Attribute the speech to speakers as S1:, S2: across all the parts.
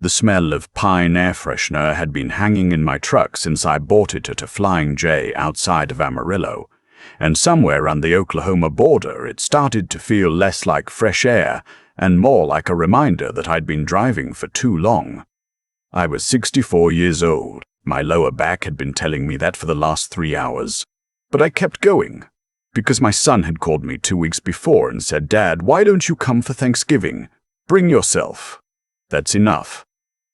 S1: The smell of pine air freshener had been hanging in my truck since I bought it at a Flying J outside of Amarillo, and somewhere on the Oklahoma border it started to feel less like fresh air and more like a reminder that I'd been driving for too long. I was 64 years old. My lower back had been telling me that for the last 3 hours. But I kept going, because my son had called me 2 weeks before and said, "Dad, why don't you come for Thanksgiving? Bring yourself. That's enough."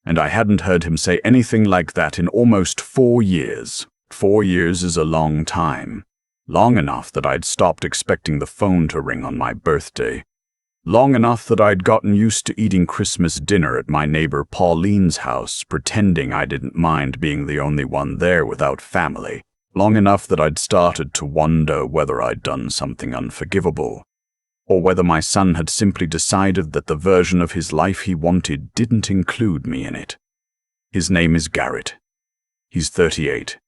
S1: And I hadn't heard him say anything like that in almost 4 years. 4 years is a long time. Long enough that I'd stopped expecting the phone to ring on my birthday. Long enough that I'd gotten used to eating Christmas dinner at my neighbor Pauline's house, pretending I didn't mind being the only one there without family. Long enough that I'd started to wonder whether I'd done something unforgivable, or whether my son had simply decided that the version of his life he wanted didn't include me in it. His name is Garrett. He's 38.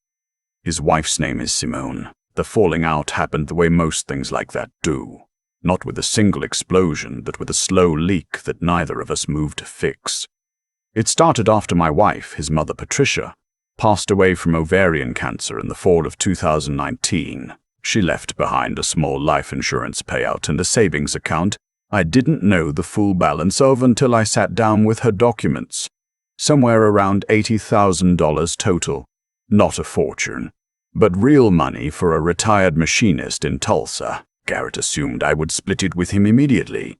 S1: His wife's name is Simone. The falling out happened the way most things like that do. Not with a single explosion, but with a slow leak that neither of us moved to fix. It started after my wife, his mother Patricia, passed away from ovarian cancer in the fall of 2019. She left behind a small life insurance payout and a savings account I didn't know the full balance of until I sat down with her documents. Somewhere around $80,000 total. Not a fortune, but real money for a retired machinist in Tulsa. Garrett assumed I would split it with him immediately.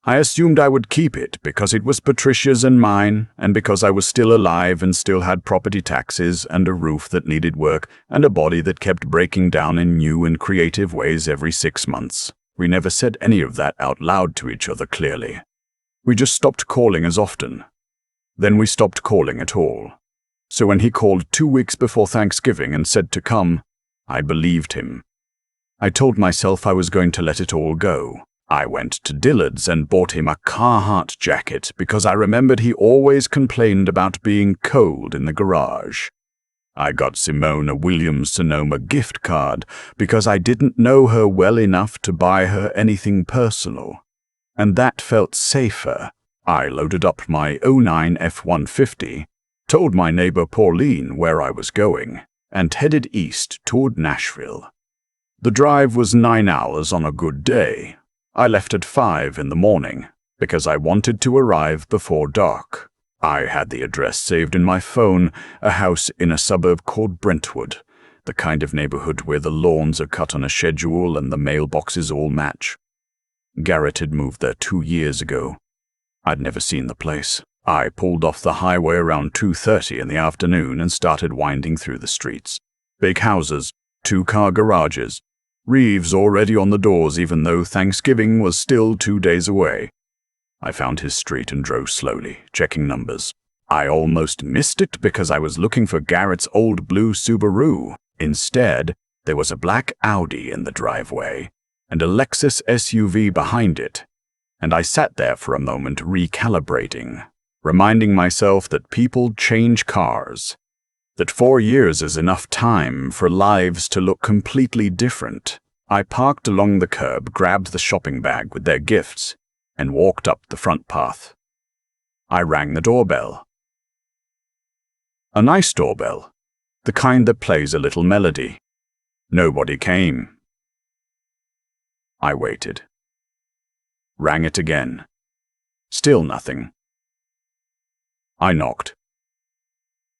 S1: I assumed I would keep it because it was Patricia's and mine, and because I was still alive and still had property taxes and a roof that needed work and a body that kept breaking down in new and creative ways every 6 months. We never said any of that out loud to each other clearly. We just stopped calling as often. Then we stopped calling at all. So when he called 2 weeks before Thanksgiving and said to come, I believed him. I told myself I was going to let it all go. I went to Dillard's and bought him a Carhartt jacket because I remembered he always complained about being cold in the garage. I got Simone a Williams-Sonoma gift card because I didn't know her well enough to buy her anything personal. And that felt safer. I loaded up my '09 F-150, told my neighbor Pauline where I was going, and headed east toward Nashville. The drive was 9 hours on a good day. I left at 5 in the morning because I wanted to arrive before dark. I had the address saved in my phone, a house in a suburb called Brentwood, the kind of neighborhood where the lawns are cut on a schedule and the mailboxes all match. Garrett had moved there 2 years ago. I'd never seen the place. I pulled off the highway around 2:30 in the afternoon and started winding through the streets. Big houses, 2-car garages, Reeves already on the doors even though Thanksgiving was still 2 days away. I found his street and drove slowly, checking numbers. I almost missed it because I was looking for Garrett's old blue Subaru. Instead, there was a black Audi in the driveway and a Lexus SUV behind it. And I sat there for a moment recalibrating, reminding myself that people change cars. That 4 years is enough time for lives to look completely different. I parked along the curb, grabbed the shopping bag with their gifts, and walked up the front path. I rang the doorbell. A nice doorbell, the kind that plays a little melody. Nobody came. I waited. Rang it again. Still nothing. I knocked.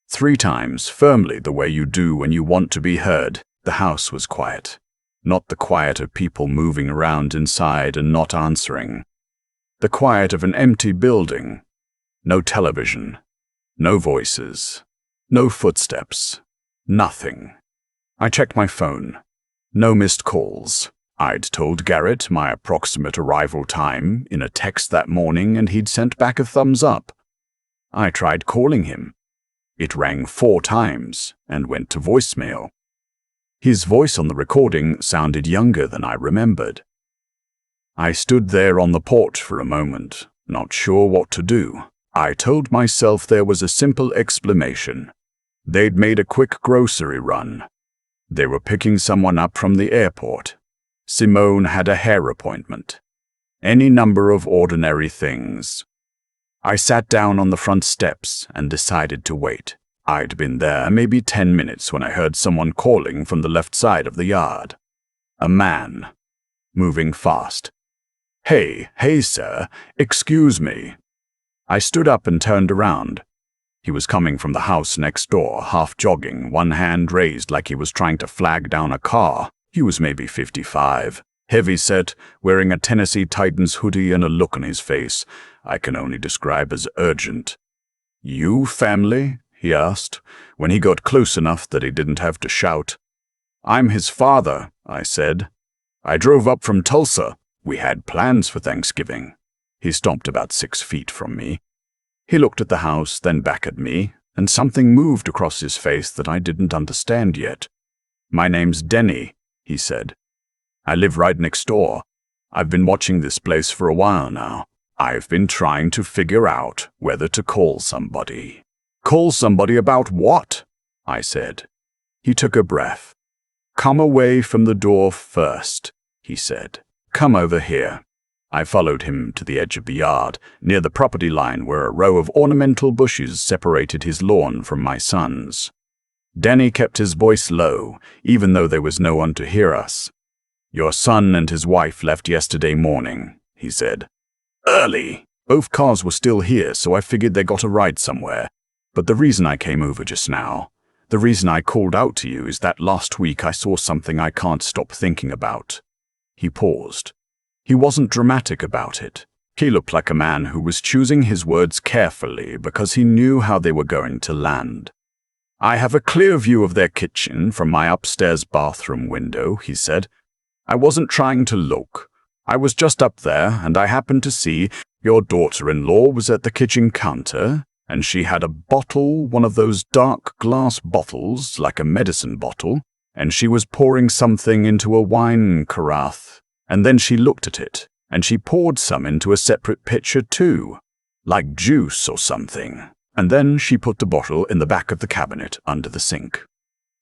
S1: 3 times, firmly the way you do when you want to be heard. The house was quiet. Not the quiet of people moving around inside and not answering. The quiet of an empty building. No television. No voices. No footsteps. Nothing. I checked my phone. No missed calls. I'd told Garrett my approximate arrival time in a text that morning and he'd sent back a thumbs up. I tried calling him. It rang 4 times and went to voicemail. His voice on the recording sounded younger than I remembered. I stood there on the porch for a moment, not sure what to do. I told myself there was a simple explanation. They'd made a quick grocery run. They were picking someone up from the airport. Simone had a hair appointment. Any number of ordinary things. I sat down on the front steps and decided to wait. I'd been there maybe 10 minutes when I heard someone calling from the left side of the yard. A man, moving fast. Hey, sir, excuse me. I stood up and turned around. He was coming from the house next door, half jogging, one hand raised like he was trying to flag down a car. He was maybe 55, heavy-set, wearing a Tennessee Titans hoodie and a look on his face I can only describe as urgent. "You family?" he asked, when he got close enough that he didn't have to shout. "I'm his father," I said. "I drove up from Tulsa. We had plans for Thanksgiving." He stopped about 6 feet from me. He looked at the house, then back at me, and something moved across his face that I didn't understand yet. "My name's Denny," he said. "I live right next door. I've been watching this place for a while now. I've been trying to figure out whether to call somebody." "Call somebody about what?" I said. He took a breath. "Come away from the door first," he said. "Come over here." I followed him to the edge of the yard, near the property line where a row of ornamental bushes separated his lawn from my son's. Denny kept his voice low, even though there was no one to hear us. "Your son and his wife left yesterday morning," he said. "Early. Both cars were still here, so I figured they got a ride somewhere. But the reason I came over just now, the reason I called out to you is that last week I saw something I can't stop thinking about." He paused. He wasn't dramatic about it. He looked like a man who was choosing his words carefully because he knew how they were going to land. "I have a clear view of their kitchen from my upstairs bathroom window," he said. "I wasn't trying to look. I was just up there, and I happened to see your daughter-in-law was at the kitchen counter, and she had a bottle, one of those dark glass bottles, like a medicine bottle, and she was pouring something into a wine carafe. And then she looked at it, and she poured some into a separate pitcher too, like juice or something. And then she put the bottle in the back of the cabinet under the sink,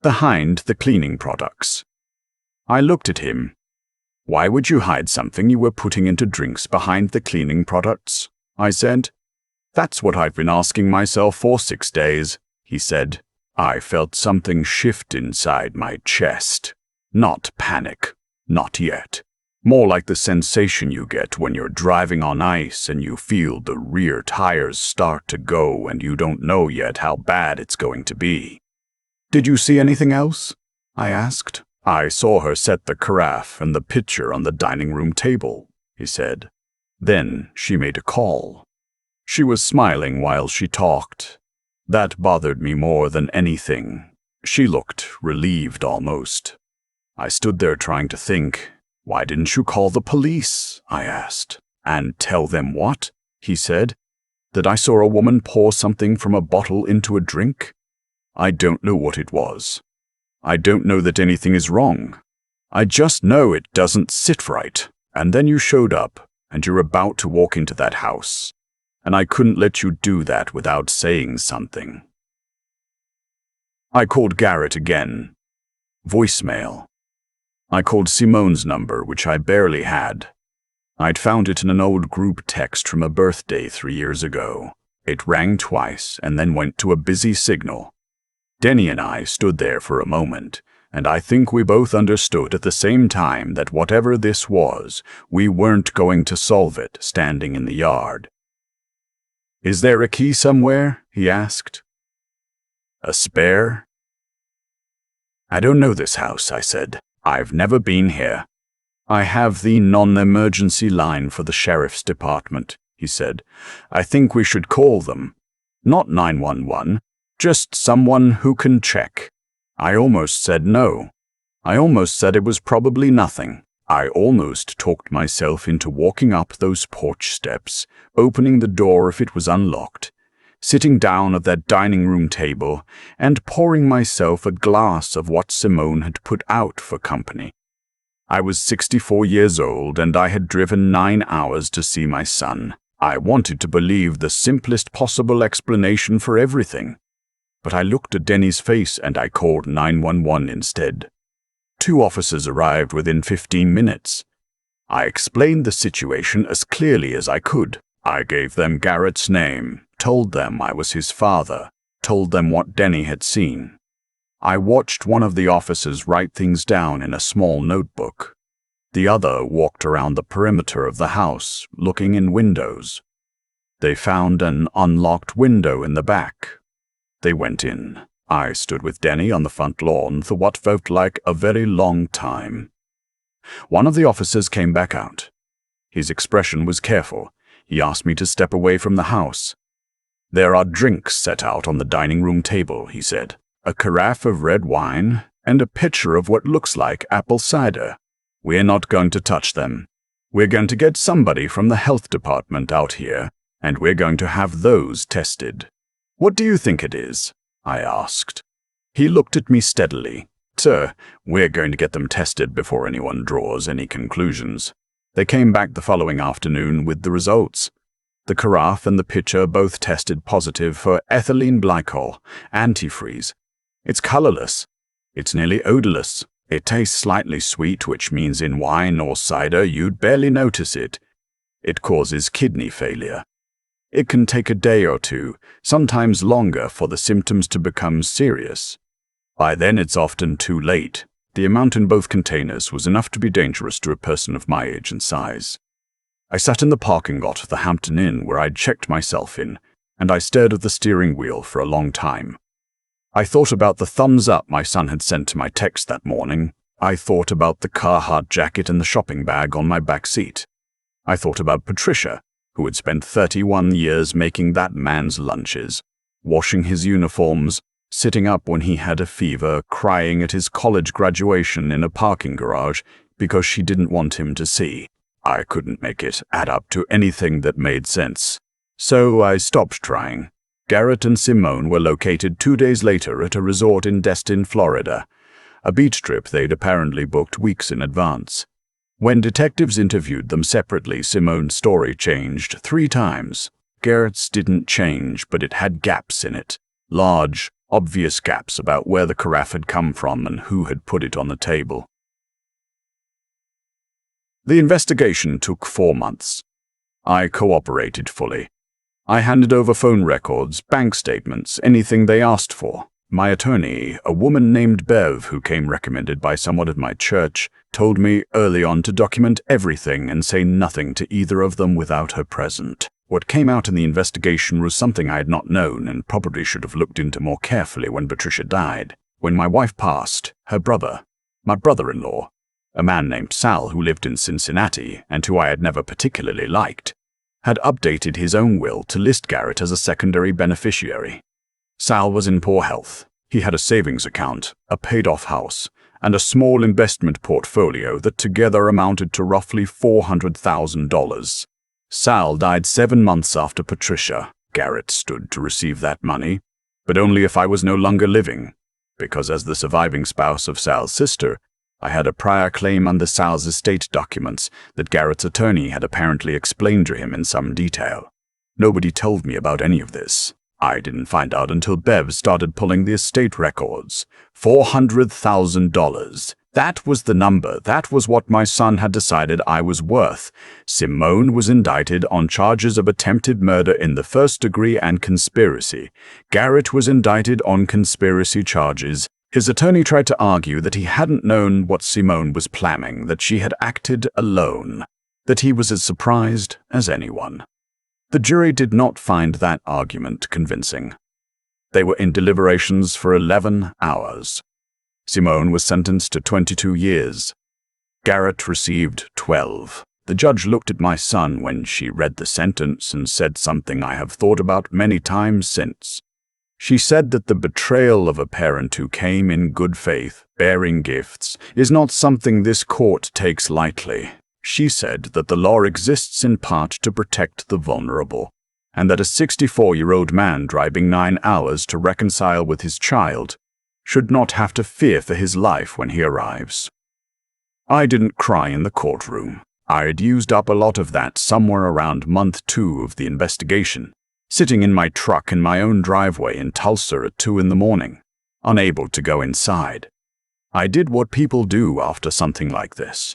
S1: behind the cleaning products." I looked at him. "Why would you hide something you were putting into drinks behind the cleaning products?" I said. "That's what I've been asking myself for 6 days," he said. I felt something shift inside my chest. Not panic, not yet. More like the sensation you get when you're driving on ice and you feel the rear tires start to go and you don't know yet how bad it's going to be. "Did you see anything else?" I asked. "I saw her set the carafe and the pitcher on the dining room table," he said. "Then she made a call. She was smiling while she talked. That bothered me more than anything. She looked relieved almost." I stood there trying to think. "Why didn't you call the police?" I asked. "And tell them what?" he said. "That I saw a woman pour something from a bottle into a drink? I don't know what it was. I don't know that anything is wrong. I just know it doesn't sit right. And then you showed up, and you're about to walk into that house. And I couldn't let you do that without saying something." I called Garrett again. Voicemail. I called Simone's number, which I barely had. I'd found it in an old group text from a birthday 3 years ago. It rang twice and then went to a busy signal. Denny and I stood there for a moment, and I think we both understood at the same time that whatever this was, we weren't going to solve it standing in the yard. "Is there a key somewhere?" he asked. "A spare?" "I don't know this house," I said. "I've never been here." "I have the non-emergency line for the sheriff's department," he said. "I think we should call them. Not 911, just someone who can check." I almost said no. I almost said it was probably nothing. I almost talked myself into walking up those porch steps, opening the door if it was unlocked, sitting down at that dining room table, and pouring myself a glass of what Simone had put out for company. I was 64 years old, and I had driven 9 hours to see my son. I wanted to believe the simplest possible explanation for everything. But I looked at Denny's face and I called 911 instead. 2 officers arrived within 15 minutes. I explained the situation as clearly as I could. I gave them Garrett's name, told them I was his father, told them what Denny had seen. I watched one of the officers write things down in a small notebook. The other walked around the perimeter of the house, looking in windows. They found an unlocked window in the back. They went in. I stood with Denny on the front lawn for what felt like a very long time. One of the officers came back out. His expression was careful. He asked me to step away from the house. "There are drinks set out on the dining room table," he said. "A carafe of red wine and a pitcher of what looks like apple cider. We're not going to touch them. We're going to get somebody from the health department out here, and we're going to have those tested." "What do you think it is?" I asked. He looked at me steadily. "Sir, we're going to get them tested before anyone draws any conclusions." They came back the following afternoon with the results. The carafe and the pitcher both tested positive for ethylene glycol, antifreeze. It's colorless. It's nearly odorless. It tastes slightly sweet, which means in wine or cider you'd barely notice it. It causes kidney failure. It can take a day or two, sometimes longer, for the symptoms to become serious. By then it's often too late. The amount in both containers was enough to be dangerous to a person of my age and size. I sat in the parking lot of the Hampton Inn where I'd checked myself in, and I stared at the steering wheel for a long time. I thought about the thumbs up my son had sent to my text that morning. I thought about the Carhartt jacket and the shopping bag on my back seat. I thought about Patricia, who had spent 31 years making that man's lunches, washing his uniforms, sitting up when he had a fever, crying at his college graduation in a parking garage because she didn't want him to see. I couldn't make it add up to anything that made sense. So I stopped trying. Garrett and Simone were located 2 days later at a resort in Destin, Florida, a beach trip they'd apparently booked weeks in advance. When detectives interviewed them separately, Simone's story changed 3 times. Garrett's didn't change, but it had gaps in it. Large, obvious gaps about where the carafe had come from and who had put it on the table. The investigation took 4 months. I cooperated fully. I handed over phone records, bank statements, anything they asked for. My attorney, a woman named Bev, who came recommended by someone at my church, told me early on to document everything and say nothing to either of them without her present. What came out in the investigation was something I had not known and probably should have looked into more carefully when Patricia died. When my wife passed, her brother, my brother-in-law, a man named Sal who lived in Cincinnati and who I had never particularly liked, had updated his own will to list Garrett as a secondary beneficiary. Sal was in poor health. He had a savings account, a paid-off house, and a small investment portfolio that together amounted to roughly $400,000. Sal died 7 months after Patricia. Garrett stood to receive that money, but only if I was no longer living, because as the surviving spouse of Sal's sister, I had a prior claim under Sal's estate documents that Garrett's attorney had apparently explained to him in some detail. Nobody told me about any of this. I didn't find out until Bev started pulling the estate records. $400,000. That was the number. That was what my son had decided I was worth. Simone was indicted on charges of attempted murder in the first degree and conspiracy. Garrett was indicted on conspiracy charges. His attorney tried to argue that he hadn't known what Simone was planning, that she had acted alone, that he was as surprised as anyone. The jury did not find that argument convincing. They were in deliberations for 11 hours. Simone was sentenced to 22 years. Garrett received 12. The judge looked at my son when she read the sentence and said something I have thought about many times since. She said that the betrayal of a parent who came in good faith, bearing gifts, is not something this court takes lightly. She said that the law exists in part to protect the vulnerable, and that a 64-year-old man driving 9 hours to reconcile with his child should not have to fear for his life when he arrives. I didn't cry in the courtroom. I had used up a lot of that somewhere around month 2 of the investigation, sitting in my truck in my own driveway in Tulsa at 2 a.m, unable to go inside. I did what people do after something like this.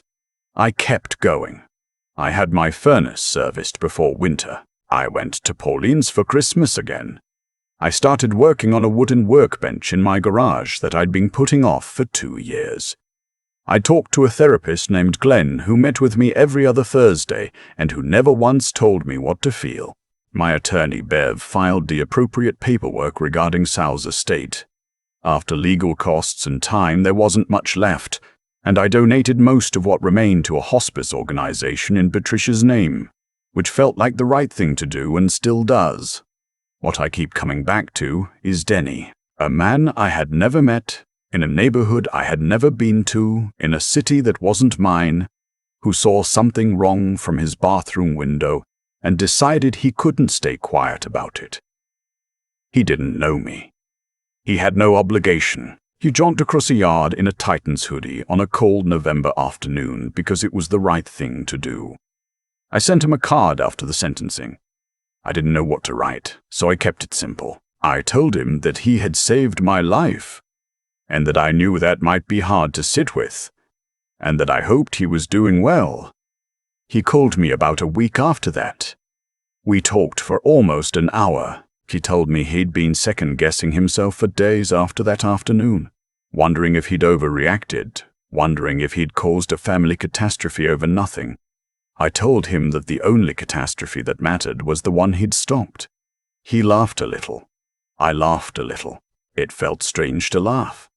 S1: I kept going. I had my furnace serviced before winter. I went to Pauline's for Christmas again. I started working on a wooden workbench in my garage that I'd been putting off for 2 years. I talked to a therapist named Glenn who met with me every other Thursday and who never once told me what to feel. My attorney, Bev, filed the appropriate paperwork regarding Sal's estate. After legal costs and time, there wasn't much left, and I donated most of what remained to a hospice organization in Patricia's name, which felt like the right thing to do and still does. What I keep coming back to is Denny, a man I had never met, in a neighborhood I had never been to, in a city that wasn't mine, who saw something wrong from his bathroom window and decided he couldn't stay quiet about it. He didn't know me. He had no obligation. He jogged across a yard in a Titans hoodie on a cold November afternoon because it was the right thing to do. I sent him a card after the sentencing. I didn't know what to write, so I kept it simple. I told him that he had saved my life, and that I knew that might be hard to sit with, and that I hoped he was doing well. He called me about a week after that. We talked for almost an hour. He told me he'd been second-guessing himself for days after that afternoon, wondering if he'd overreacted, wondering if he'd caused a family catastrophe over nothing. I told him that the only catastrophe that mattered was the one he'd stopped. He laughed a little. I laughed a little. It felt strange to laugh,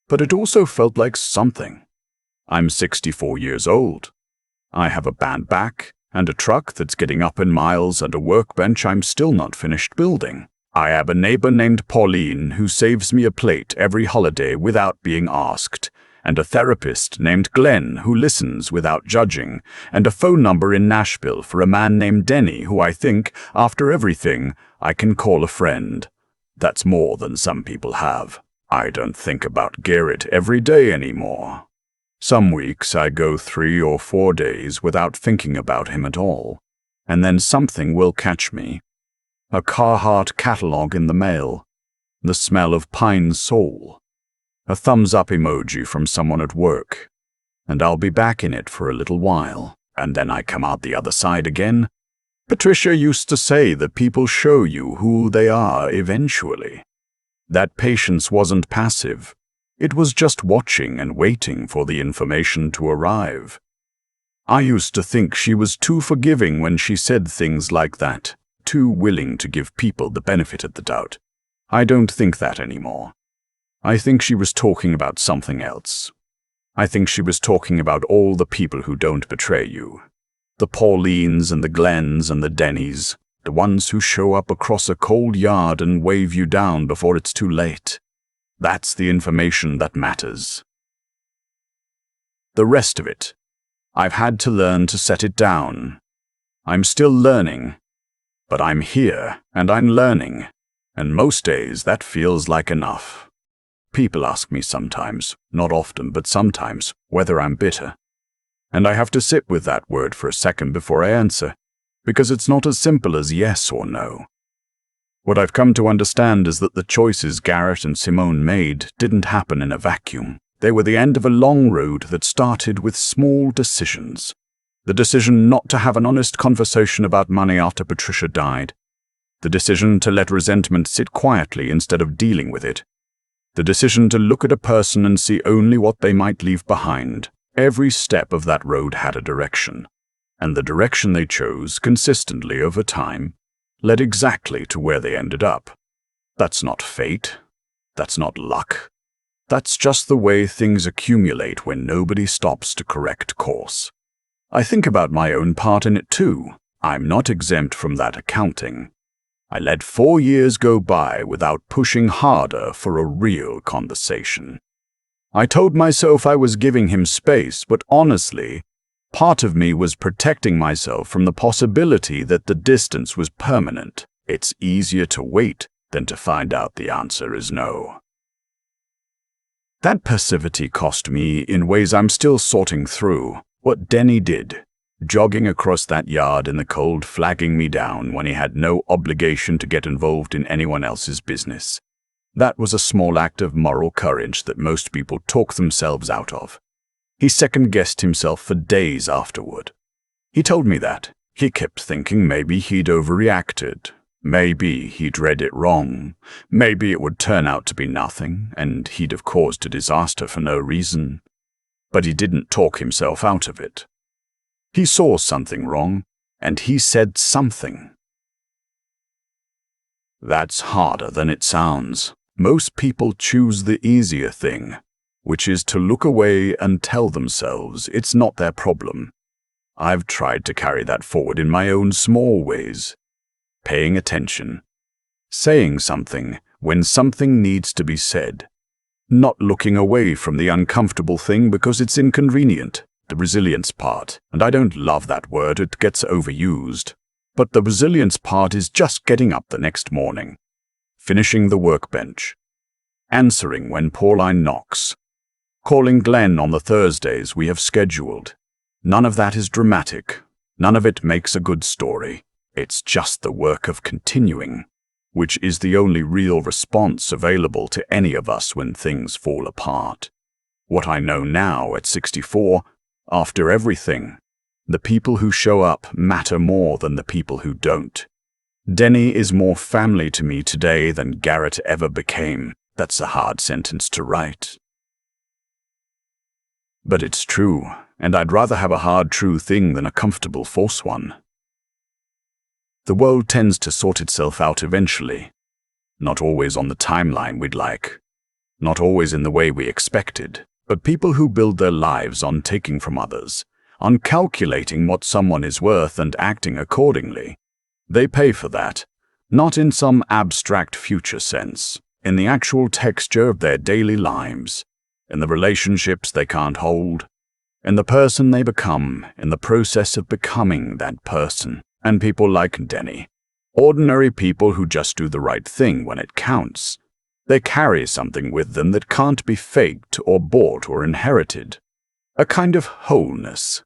S1: but it also felt like something. I'm 64 years old. I have a band back, and a truck that's getting up in miles and a workbench I'm still not finished building. I have a neighbor named Pauline who saves me a plate every holiday without being asked, and a therapist named Glenn who listens without judging, and a phone number in Nashville for a man named Denny who I think, after everything, I can call a friend. That's more than some people have. I don't think about Garrett every day anymore. Some weeks I go 3 or 4 days without thinking about him at all, and then something will catch me. A Carhartt catalog in the mail, the smell of pine sol, a thumbs-up emoji from someone at work, and I'll be back in it for a little while, and then I come out the other side again. Patricia used to say that people show you who they are eventually. That patience wasn't passive. It was just watching and waiting for the information to arrive. I used to think she was too forgiving when she said things like that, too willing to give people the benefit of the doubt. I don't think that anymore. I think she was talking about something else. I think she was talking about all the people who don't betray you. The Paulines and the Glens and the Dennys, the ones who show up across a cold yard and wave you down before it's too late. That's the information that matters. The rest of it, I've had to learn to set it down. I'm still learning, but I'm here and I'm learning, and most days that feels like enough. People ask me sometimes, not often but sometimes, whether I'm bitter. And I have to sit with that word for a second before I answer, because it's not as simple as yes or no. What I've come to understand is that the choices Garrett and Simone made didn't happen in a vacuum. They were the end of a long road that started with small decisions. The decision not to have an honest conversation about money after Patricia died. The decision to let resentment sit quietly instead of dealing with it. The decision to look at a person and see only what they might leave behind. Every step of that road had a direction, and the direction they chose consistently over time led exactly to where they ended up. That's not fate. That's not luck. That's just the way things accumulate when nobody stops to correct course. I think about my own part in it too. I'm not exempt from that accounting. I let 4 years go by without pushing harder for a real conversation. I told myself I was giving him space, but honestly, part of me was protecting myself from the possibility that the distance was permanent. It's easier to wait than to find out the answer is no. That passivity cost me in ways I'm still sorting through. What Denny did, jogging across that yard in the cold, flagging me down when he had no obligation to get involved in anyone else's business. That was a small act of moral courage that most people talk themselves out of. He second-guessed himself for days afterward. He told me that. He kept thinking maybe he'd overreacted. Maybe he'd read it wrong. Maybe it would turn out to be nothing, and he'd have caused a disaster for no reason. But he didn't talk himself out of it. He saw something wrong, and he said something. That's harder than it sounds. Most people choose the easier thing, which is to look away and tell themselves it's not their problem. I've tried to carry that forward in my own small ways. Paying attention. Saying something when something needs to be said. Not looking away from the uncomfortable thing because it's inconvenient. The resilience part, and I don't love that word, it gets overused. But the resilience part is just getting up the next morning. Finishing the workbench. Answering when Pauline knocks. Calling Glenn on the Thursdays we have scheduled. None of that is dramatic. None of it makes a good story. It's just the work of continuing, which is the only real response available to any of us when things fall apart. What I know now at 64, after everything, the people who show up matter more than the people who don't. Denny is more family to me today than Garrett ever became. That's a hard sentence to write. But it's true, and I'd rather have a hard true thing than a comfortable false one. The world tends to sort itself out eventually. Not always on the timeline we'd like. Not always in the way we expected. But people who build their lives on taking from others, on calculating what someone is worth and acting accordingly, they pay for that, not in some abstract future sense, in the actual texture of their daily lives, in the relationships they can't hold, in the person they become, in the process of becoming that person. And people like Denny, ordinary people who just do the right thing when it counts. They carry something with them that can't be faked or bought or inherited. A kind of wholeness.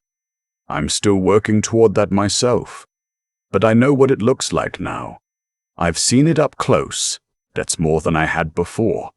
S1: I'm still working toward that myself. But I know what it looks like now. I've seen it up close. That's more than I had before.